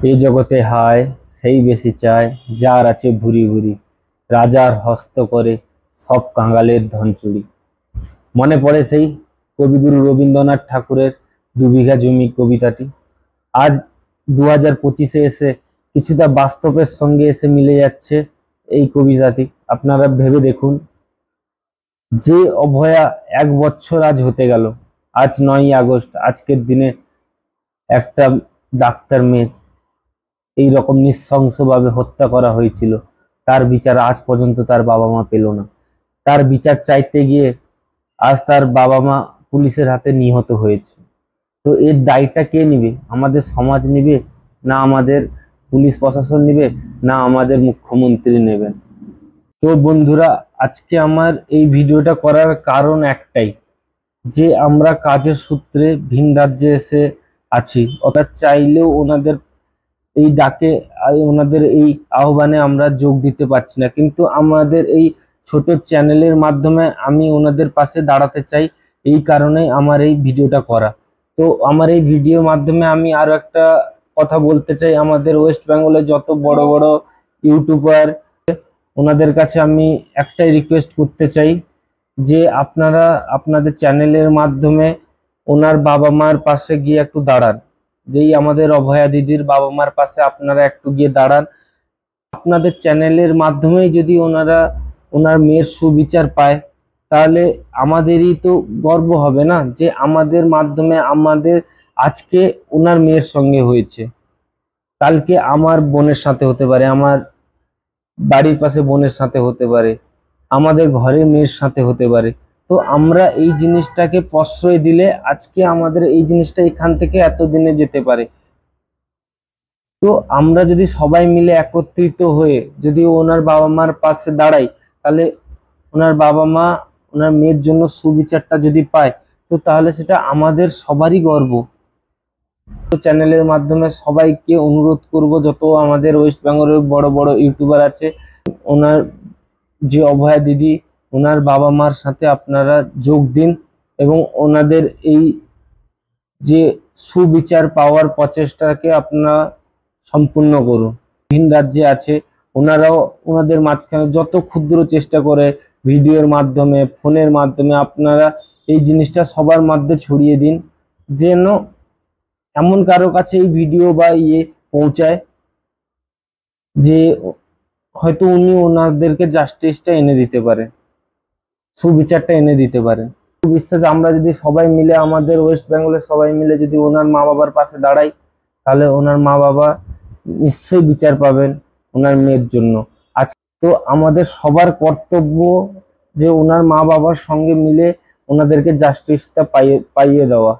এই জগতে হায় সেই বেশি চায়, যার আছে ভুরি ভুরি, রাজার হস্ত করে সব কাঙালের ধন চুরি। মনে পড়ে সেই কবিগুরু রবীন্দ্রনাথ ঠাকুরের 2 বিঘা জমি কবিতাটি। আজ 2025-এ এসে কিছুটা বাস্তবের সঙ্গে এসে মিলে যাচ্ছে এই কবিতাটি। আপনারা ভেবে দেখুন, যে অভয়া 1 বছর আজ হতে গেল। আজ 9ই আগস্ট, আজকের দিনে একটা ডাক্তার মেয়ে এই রকম নৃশংসভাবে হত্যা করা হয়েছিল, তার বিচার আজ পর্যন্ত তার বাবা মা পেল না। তার বিচার চাইতে গিয়ে আজ তার বাবা মা পুলিশের হাতে নিহত হয়েছে। তো এর দায়টা কে নিবে? আমাদের সমাজ নিবে, না আমাদের পুলিশ প্রশাসন নিবে, না আমাদের মুখ্যমন্ত্রী নেবেন? তো বন্ধুরা, আজকে আমার এই ভিডিওটা করার কারণ একটাই, যে আমরা কাজের সূত্রে ভিন রাজ্যে এসে আছি। অর্থাৎ চাইলেও ওনাদের এই ডাকে, ওনাদের এই আহ্বানে আমরা যোগ দিতে পারছি না, কিন্তু আমাদের এই ছোট চ্যানেলের মাধ্যমে আমি ওনাদের পাশে দাঁড়াতে চাই। এই কারণেই আমার এই ভিডিওটা করা। তো আমার এই ভিডিওর মাধ্যমে আমি আরো একটা কথা বলতে চাই, আমাদের ওয়েস্ট বেঙ্গলে যত বড় বড় ইউটিউবার, ওনাদের কাছে আমি একটাই রিকোয়েস্ট করতে চাই, যে আপনারা আপনাদের চ্যানেলের মাধ্যমে ওনার বাবা মার পাশে গিয়ে একটু দাঁড়ান। যেই আমাদের অভয়া দিদির বাবা মার পাশে আপনারা একটু গিয়ে দাঁড়ান। আপনাদের চ্যানেলের মাধ্যমেই যদি ওনার মেয়ের সুবিচার পায়, তাহলে আমাদেরই তো গর্ব হবে না, যে আমাদের মাধ্যমে আমাদের আজকে ওনার মেয়ের সঙ্গে হয়েছে, কালকে আমার বোনের সাথে হতে পারে, আমার বাড়ির পাশে বোনের সাথে হতে পারে, আমাদের ঘরের মেয়ের সাথে হতে পারে। তো আমরা এই জিনিসটাকে প্রশ্রয় দিলে আজকে আমাদের এই জিনিসটা এখান থেকে এতদিনে যেতে পারে। তো আমরা যদি সবাই মিলে একত্রিত হয়ে যদি ওনার বাবা মার পাশে দাঁড়াই, তাহলে ওনার বাবা মা ওনার মেয়ের জন্য সুবিচারটা যদি পায়, তো তাহলে সেটা আমাদের সবারই গর্ব। তো চ্যানেলের মাধ্যমে সবাইকে অনুরোধ করব, যত আমাদের ওয়েস্ট বেঙ্গলের বড় বড় ইউটিউবার আছে, ওনার যে অভয়া দিদি, ওনার বাবা মার সাথে আপনারা যোগ দিন এবং ওনাদের এই যে সুবিচার পাওয়ার প্রচেষ্টাকে আপনারা সম্পূর্ণ করুন। ভিন রাজ্যে আছে, ওনারাও ওনাদের মাঝখানে যত ক্ষুদ্র চেষ্টা করে ভিডিওর মাধ্যমে, ফোনের মাধ্যমে আপনারা এই জিনিসটা সবার মধ্যে ছড়িয়ে দিন, যেন এমন কারো কাছে এই ভিডিও বা পৌঁছায়, যে হয়তো উনি ওনাদেরকে জাস্টিসটা এনে দিতে পারে, সুবিচারটা এনে দিতে পারেন। বিশ্বাস, আমরা যদি সবাই মিলে, আমাদের ওয়েস্ট বেঙ্গলের সবাই মিলে যদি ওনার মা বাবার পাশে দাঁড়াই, তাহলে ওনার মা বাবা নিশ্চয়ই বিচার পাবেন ওনার মেয়ের জন্য। আজ তো আমাদের সবার কর্তব্য যে ওনার মা বাবার সঙ্গে মিলে ওনাদেরকে জাস্টিসটা পাইয়ে দেওয়া।